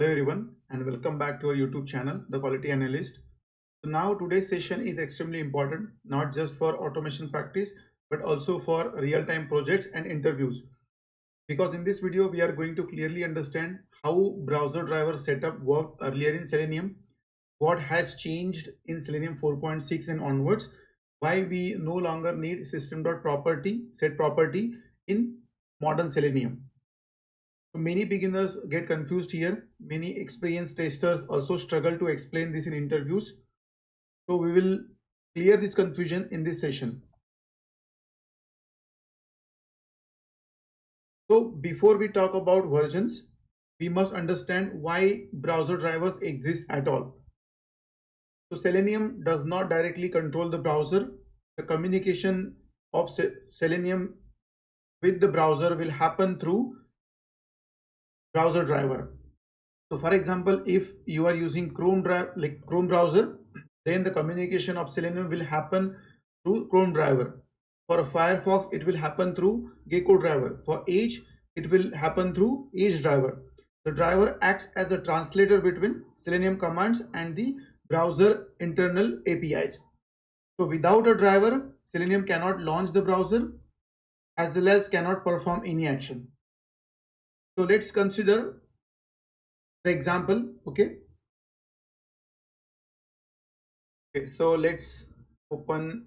Hello everyone and welcome back to our YouTube channel, The Quality Analyst. So now today's session is extremely important, not just for automation practice, but also for real-time projects and interviews. Because in this video, we are going to clearly understand how browser driver setup worked earlier in Selenium, what has changed in Selenium 4.6 and onwards, why we no longer need System.property, set property in modern Selenium. So many beginners get confused here. Many experienced testers also struggle to explain this in interviews. So we will clear this confusion in this session. So before we talk about versions, we must understand why browser drivers exist at all. So Selenium does not directly control the browser. The communication of Selenium with the browser will happen through browser driver. So for example, if you are using Chrome browser, then the communication of Selenium will happen through ChromeDriver. For Firefox, it will happen through GeckoDriver. For Edge, it will happen through EdgeDriver. The driver acts as a translator between Selenium commands and the browser internal APIs. So without a driver, Selenium cannot launch the browser as well as cannot perform any action. So let's consider the example. Okay, so let's open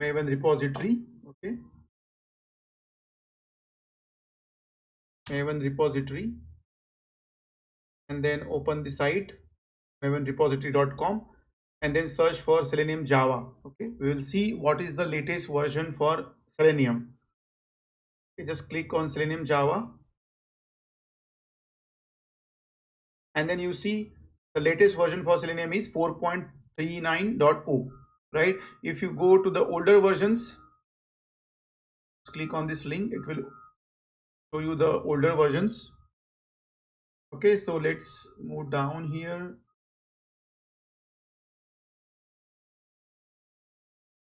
Maven repository. Okay, Maven repository, and then open the site mavenrepository.com and then search for Selenium Java. Okay, we will see what is the latest version for Selenium. Okay, just click on Selenium Java, and then you see the latest version for Selenium is 4.39.0, right? If you go to the older versions, click on this link, it will show you the older versions. Okay, so let's move down here.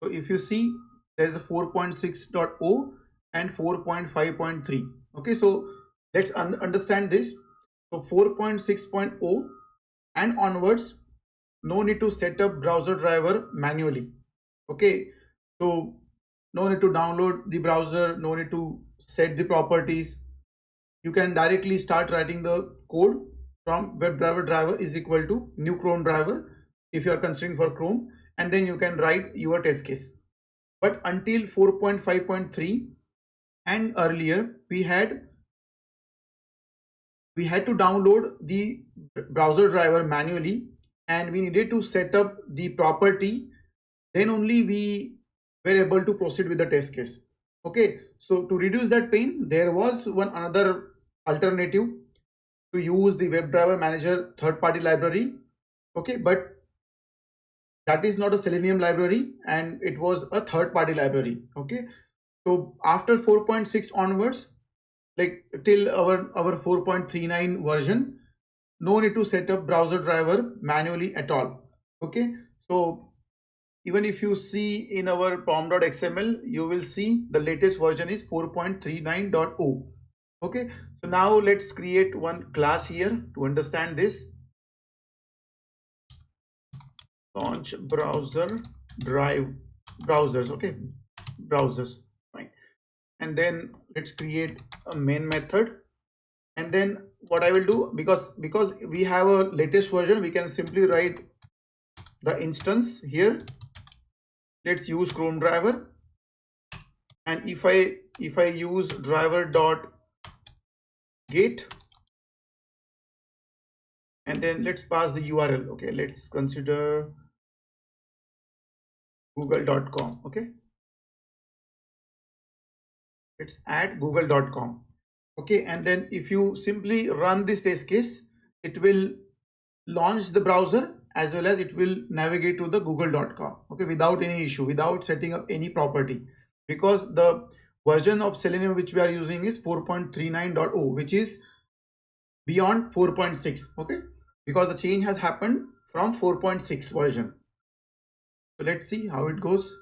So if you see, there is a 4.6.0 and 4.5.3. Okay, so let's understand this. So 4.6.0 and onwards, no need to set up browser driver manually. Okay, so no need to download the browser, no need to set the properties. You can directly start writing the code from WebDriverManager is equal to new ChromeDriver if you are considering for Chrome, and then you can write your test case. But until 4.5.3 and earlier, we had to download the browser driver manually, and we needed to set up the property. Then only we were able to proceed with the test case. Okay, so to reduce that pain, there was one another alternative to use the WebDriverManager third-party library. Okay, but that is not a Selenium library and it was a third-party library. Okay, so after 4.6 onwards, like till our 4.39 version, no need to set up browser driver manually at all. Okay, so even if you see in our pom.xml, you will see the latest version is 4.39.0. Okay, so now let's create one class here to understand this. Launch browser drive browsers. Okay, browsers, fine. And then let's create a main method. And then what I will do, because we have a latest version, we can simply write the instance here. Let's use ChromeDriver, and if I use driver.get, and then let's pass the URL. Okay, let's consider google.com. okay, let's add google.com. okay, and then if you simply run this test case, it will launch the browser as well as it will navigate to the google.com. okay, without any issue, without setting up any property, because the version of Selenium which we are using is 4.39.0, which is beyond 4.6. okay, because the change has happened from 4.6 version. So let's see how it goes.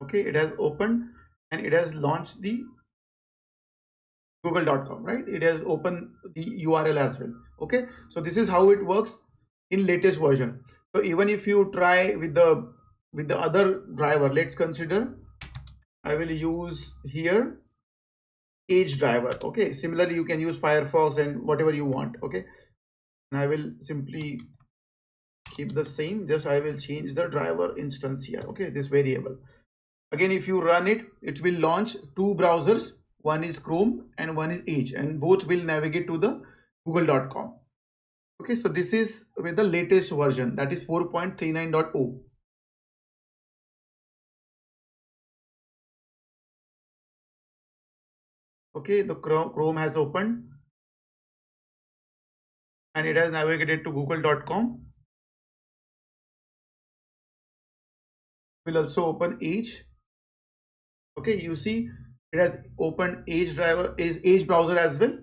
Okay, it has opened and it has launched the google.com, right? It has opened the URL as well. Okay, so this is how it works in latest version. So even if you try with the other driver, let's consider I will use here Queengineer. Okay, similarly you can use Firefox and whatever you want. Okay, and I will simply keep the same, just I will change the driver instance here. Okay, this variable, again if you run it, it will launch two browsers, one is Chrome and one is Edge, and both will navigate to the google.com. Okay, so this is with the latest version, that is 4.39.0. Okay, the Chrome has opened and it has navigated to google.com. Will also open Edge. Okay, you see it has opened Edge browser as well,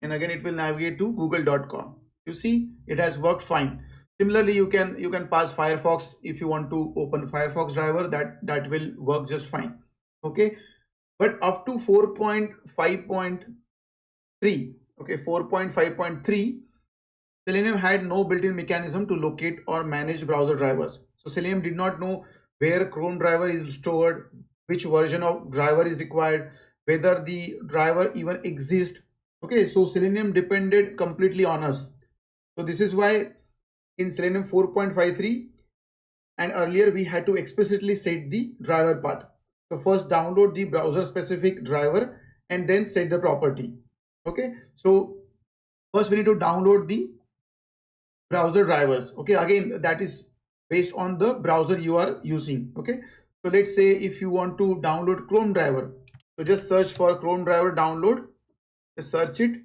and again it will navigate to google.com. You see it has worked fine. Similarly you can pass Firefox. If you want to open Firefox driver, that will work just fine. Okay, but up to 4.5.3, okay, 4.5.3, Selenium had no built-in mechanism to locate or manage browser drivers. So Selenium did not know where ChromeDriver is stored, which version of driver is required, whether the driver even exists. Okay, so Selenium depended completely on us. So this is why in Selenium 4.53 and earlier we had to explicitly set the driver path. So first download the browser specific driver and then set the property. Okay, so first we need to download the browser drivers. Okay, again that is based on the browser you are using. Okay, so let's say if you want to download ChromeDriver, so just search for ChromeDriver download, just search it,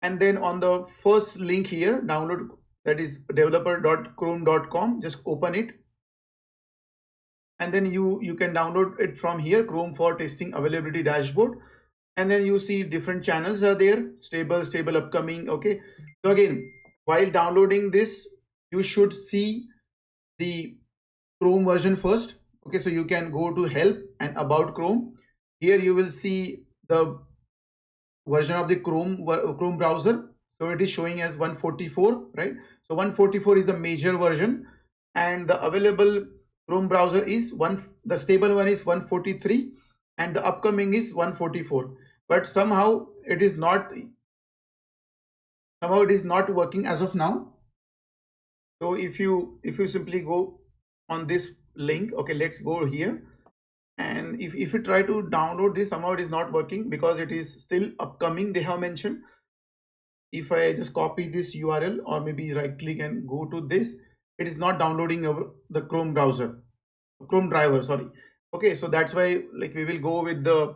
and then on the first link here, download, that is developer.chrome.com, just open it, and then you can download it from here, Chrome for testing availability dashboard, and then you see different channels are there, stable, upcoming. Okay, so again while downloading this you should see the Chrome version first. Okay, so you can go to help and about Chrome. Here you will see the version of the Chrome browser. So it is showing as 144, right? So 144 is the major version, and the available Chrome browser is the stable one is 143 and the upcoming is 144. But somehow it is not working as of now. So if you simply go on this link, okay, let's go here, and if you try to download this, somehow it is not working because it is still upcoming, they have mentioned. If I just copy this URL or maybe right click and go to this, it is not downloading the Chrome driver, sorry. Okay, so that's why like we will go with the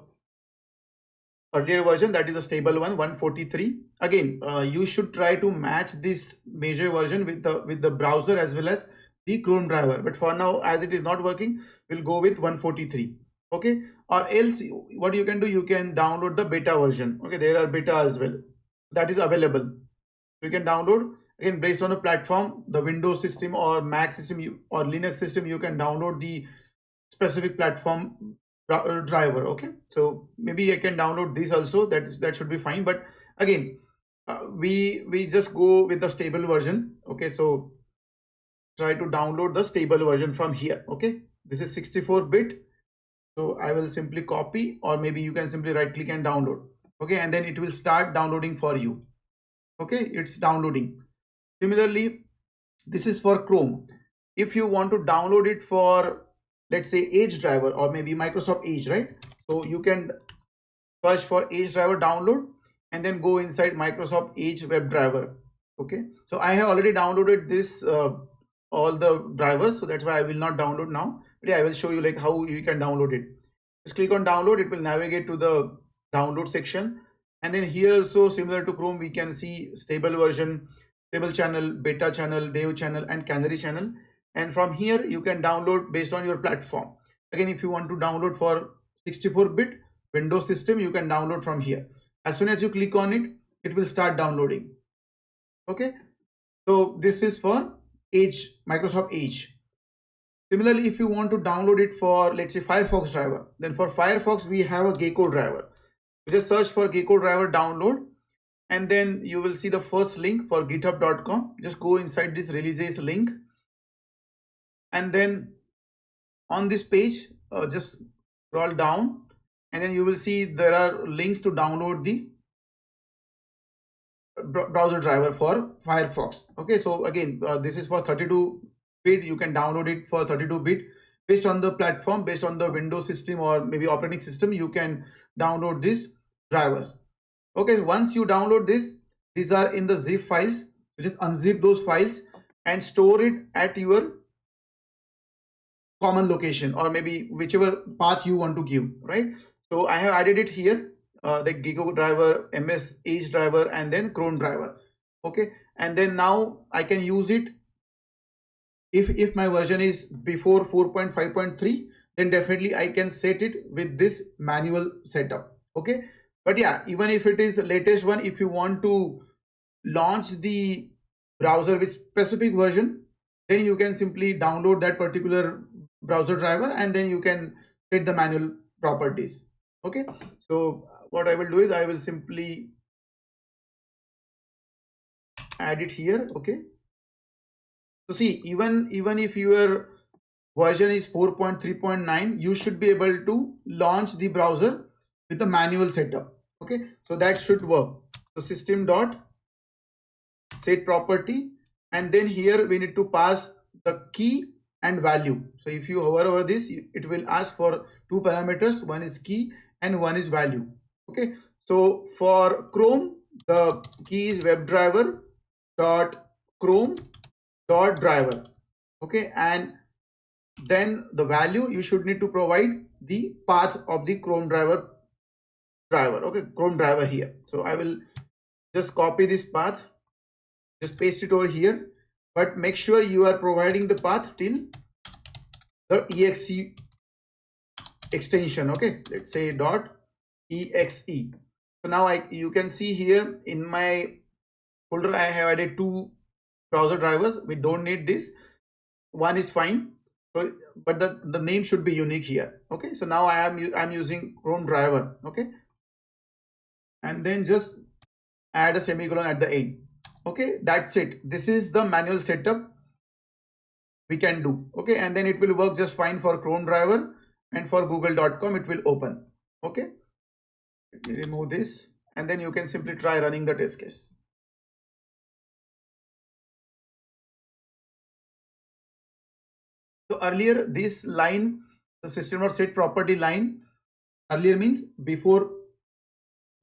earlier version, that is a stable one, 143. Again you should try to match this major version with the browser as well as the Chrome driver, but for now as it is not working, we'll go with 143. Okay, or else what you can do, you can download the beta version. Okay, there are beta as well that is available. You can download, again based on a platform, the Windows system or Mac system or Linux system, you can download the specific platform driver. Okay, so maybe I can download this also, that should be fine. But again we just go with the stable version. Okay, so try to download the stable version from here. Okay, this is 64-bit, so I will simply copy, or maybe you can simply right click and download. Okay, and then it will start downloading for you. Okay, it's downloading. Similarly, this is for Chrome. If you want to download it for, let's say, Edge driver or maybe Microsoft Edge, right? So you can search for Edge driver download and then go inside Microsoft Edge WebDriver. Okay, so I have already downloaded this all the drivers, so that's why I will not download now, but yeah, I will show you like how you can download it. Just click on download, it will navigate to the download section, and then here also similar to Chrome we can see stable version, stable channel, beta channel, dev channel, and canary channel. And from here you can download based on your platform. Again, if you want to download for 64-bit Windows system, you can download from here. As soon as you click on it, it will start downloading. Okay, so this is for Edge, Microsoft Edge. Similarly, if you want to download it for, let's say, Firefox driver, then for Firefox we have a GeckoDriver. You just search for GeckoDriver download, and then you will see the first link for github.com. Just go inside this releases link, and then on this page just scroll down, and then you will see there are links to download the browser driver for Firefox. Okay, so again, this is for 32-bit. You can download it for 32-bit based on the platform, based on the Windows system or maybe operating system. You can download these drivers. Okay, once you download this, these are in the zip files. You just unzip those files and store it at your common location, or maybe whichever path you want to give, right? So I have added it here, the GeckoDriver, MS Edge driver, and then ChromeDriver. Okay, and then now I can use it. If my version is before 4.5.3, then definitely I can set it with this manual setup. Okay, but yeah, even if it is the latest one, if you want to launch the browser with specific version, then you can simply download that particular browser driver, and then you can set the manual properties. Okay, so what I will do is I will simply add it here. Okay, so see, even if your version is 4.3.9, you should be able to launch the browser with a manual setup. Okay, so that should work. So System.setProperty, and then here we need to pass the key and value. So if you hover over this, it will ask for two parameters. One is key and one is value. Okay, so for Chrome, the key is WebDriver.Chrome.driver. Okay, and then the value, you should need to provide the path of the ChromeDriver driver. Okay, ChromeDriver here. So I will just copy this path, just paste it over here, but make sure you are providing the path till the exe extension. Okay, let's say .exe. So now you can see here in my folder I have added two browser drivers. We don't need this, one is fine. So but the name should be unique here. Okay, so now I'm using ChromeDriver. Okay, and then just add a semicolon at the end. Okay, that's it. This is the manual setup we can do. Okay, and then it will work just fine for ChromeDriver, and for google.com it will open. Okay, let me remove this, and then you can simply try running the test case. So earlier this line, the System.setProperty line, earlier means before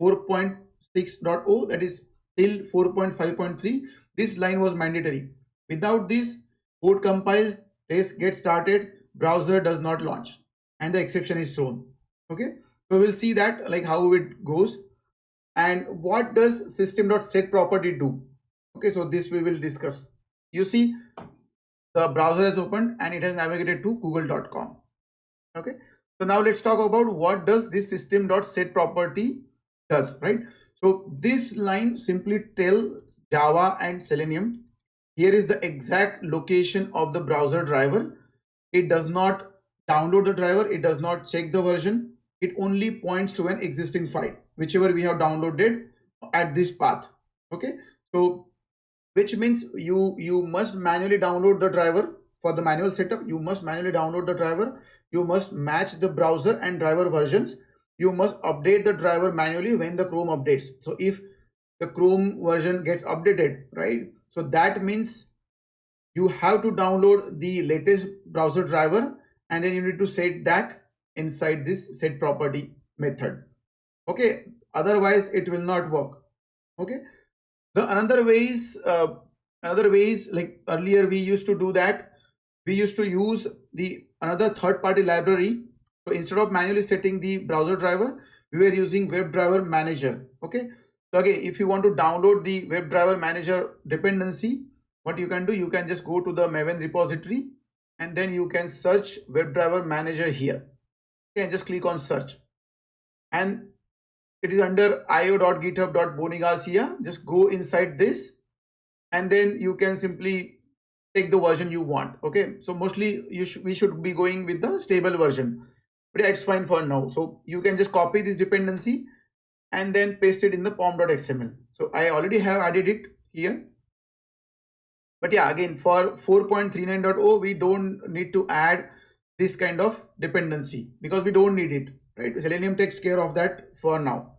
4.6.0, that is till 4.5.3, this line was mandatory. Without this, code compiles, test gets started, browser does not launch, and the exception is thrown. Okay, so we'll see that like how it goes. And what does System.setProperty do? Okay, so this we will discuss. You see, the browser has opened and it has navigated to google.com. Okay, so now let's talk about what does this System.setProperty does, right? So this line simply tells Java and Selenium, here is the exact location of the browser driver. It does not download the driver, it does not check the version, it only points to an existing file, whichever we have downloaded at this path. Okay, so which means you must manually download the driver. For the manual setup, you must manually download the driver, you must match the browser and driver versions, you must update the driver manually when the Chrome updates. So if the Chrome version gets updated, right, so that means you have to download the latest browser driver, and then you need to set that inside this set property method. Okay, otherwise it will not work. Okay, the another ways like earlier we used to do that, we used to use the another third-party library. So instead of manually setting the browser driver, we were using WebDriverManager. Okay, so again, if you want to download the WebDriverManager dependency, what you can do, you can just go to the Maven repository, and then you can search WebDriverManager here. Okay, and just click on search, and it is under io.github.bonigarcia. Just go inside this, and then you can simply take the version you want. Okay, so mostly we should be going with the stable version, but yeah, it's fine for now. So you can just copy this dependency and then paste it in the pom.xml. So I already have added it here, but yeah, again for 4.39.0 we don't need to add this kind of dependency because we don't need it, right? Selenium takes care of that for now.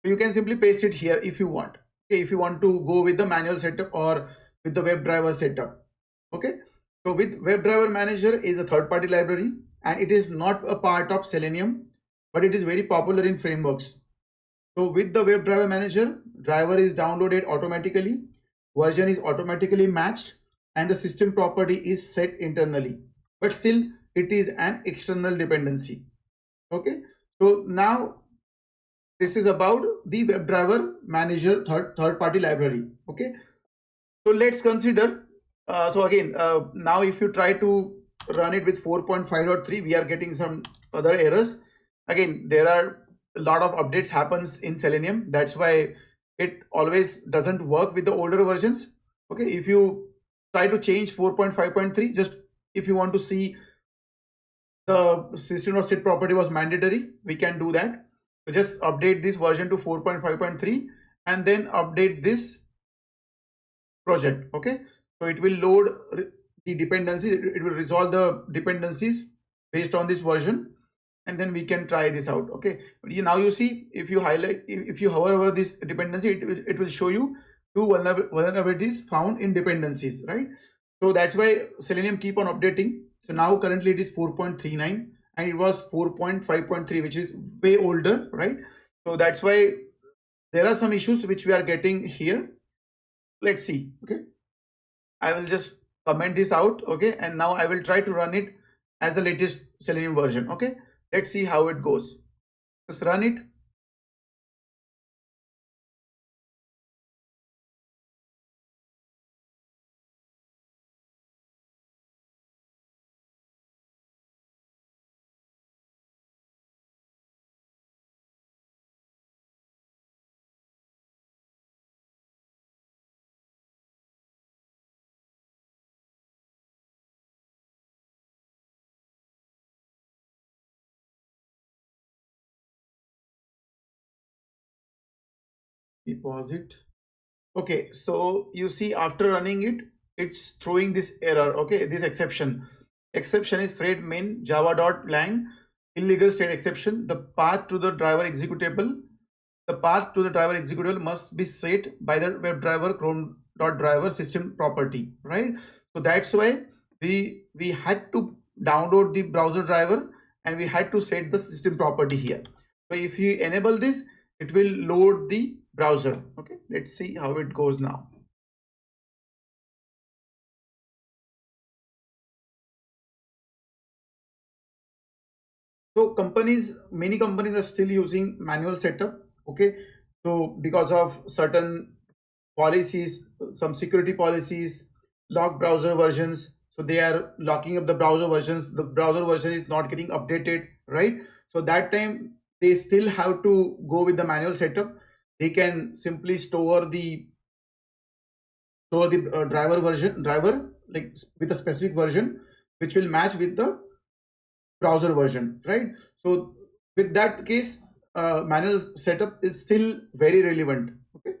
So you can simply paste it here if you want. Okay, if you want to go with the manual setup or with the WebDriver setup. Okay, so with WebDriverManager is a third-party library and it is not a part of Selenium, but it is very popular in frameworks. So with the WebDriverManager, driver is downloaded automatically, version is automatically matched, and the system property is set internally. But still, it is an external dependency. Okay, so now this is about the WebDriverManager third-party library. Okay, so let's consider. So again, now if you try to run it with 4.5.3, we are getting some other errors. Again, there are a lot of updates happens in Selenium. That's why it always doesn't work with the older versions. Okay, if you try to change 4.5.3, just if you want to see the System.setProperty was mandatory, we can do that. So just update this version to 4.5.3 and then update this project. Okay, so it will load the dependencies, it will resolve the dependencies based on this version, and then we can try this out. Okay, now you see, if you highlight, if you hover over this dependency, it will show you two vulnerabilities found in dependencies, right? So that's why Selenium keep on updating. So now currently it is 4.39 and it was 4.5.3, which is way older, right? So that's why there are some issues which we are getting here. Let's see. Okay, I will just comment this out. Okay, and now I will try to run it as the latest Selenium version. Okay, let's see how it goes. Just run it. Pause it. Okay, so you see after running it, it's throwing this error. Okay, this exception is thread main java.lang illegal state exception. The path to the driver executable must be set by the WebDriver Chrome.driver system property, right? So that's why we had to download the browser driver and we had to set the system property here. So if you enable this, it will load the browser. Okay, let's see how it goes now. So many companies are still using manual setup. Okay, so because of certain policies, some security policies, lock browser versions, so they are locking up the browser versions. The browser version is not getting updated, right? So that time they still have to go with the manual setup. They can simply store the driver like with a specific version which will match with the browser version, right? So with that case, manual setup is still very relevant. Okay,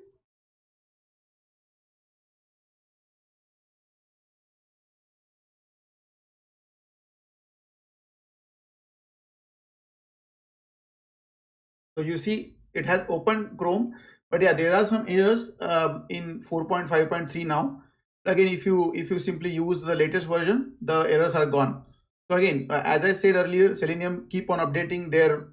so you see it has opened Chrome, but yeah, there are some errors in 4.5.3 now. Again, if you simply use the latest version, the errors are gone. So again, as I said earlier, Selenium keep on updating their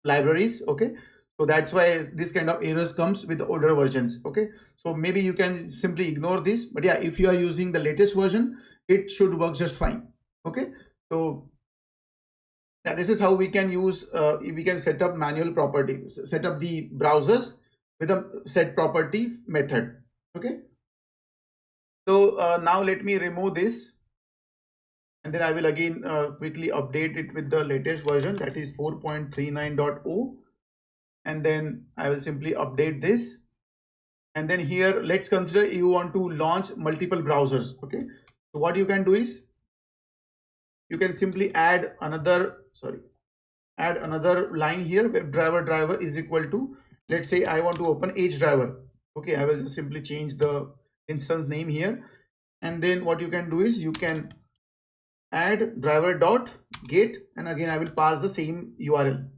libraries. Okay, so that's why this kind of errors comes with the older versions. Okay, so maybe you can simply ignore this, but yeah, if you are using the latest version, it should work just fine. Okay, so yeah, this is how we can use we can set up manual property, set up the browsers with a set property method. Okay, so now let me remove this and then I will again quickly update it with the latest version, that is 4.39.0, and then I will simply update this. And then here let's consider you want to launch multiple browsers. Okay, So what you can do is you can simply add another, add another line here. WebDriverDriver is equal to, let's say I want to open EdgeDriver. Okay, I will just simply change the instance name here. And then what you can do is you can add driver dot get, and again I will pass the same URL.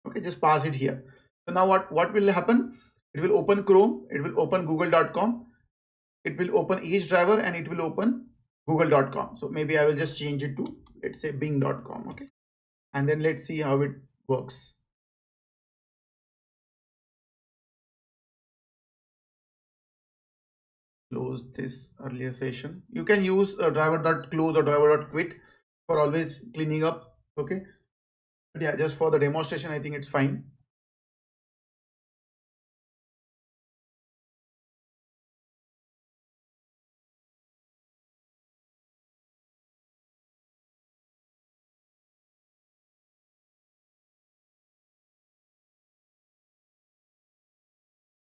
Okay, just pass it here. So now what will happen? It will open Chrome, it will open google.com, it will open EdgeDriver, and it will open google.com. So maybe I will just change it to, let's say, bing.com. Okay, and then let's see how it works. Close this earlier session. You can use driver.close or driver.quit for always cleaning up. Okay, but yeah, just for the demonstration I think it's fine.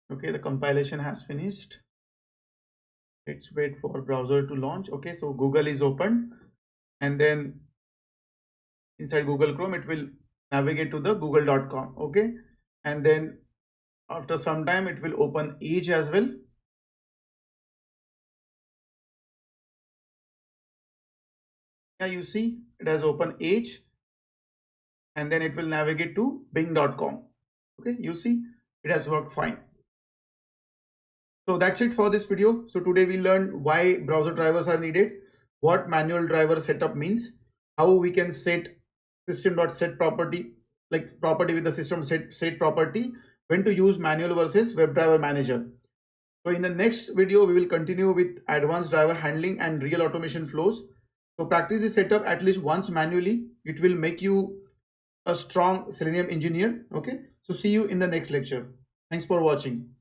Okay, the compilation has finished. Let's wait for browser to launch. Okay, so Google is open, and then inside Google Chrome it will navigate to the google.com. Okay, and then after some time it will open Edge as well. Yeah, you see it has opened Edge, and then it will navigate to bing.com. Okay, you see it has worked fine. So that's it for this video. So today we learned why browser drivers are needed, what manual driver setup means, how we can set system.setProperty, like property with the system set property, when to use manual versus WebDriverManager. So in the next video, we will continue with advanced driver handling and real automation flows. So practice this setup at least once manually. It will make you a strong Selenium engineer. Okay. So see you in the next lecture. Thanks for watching.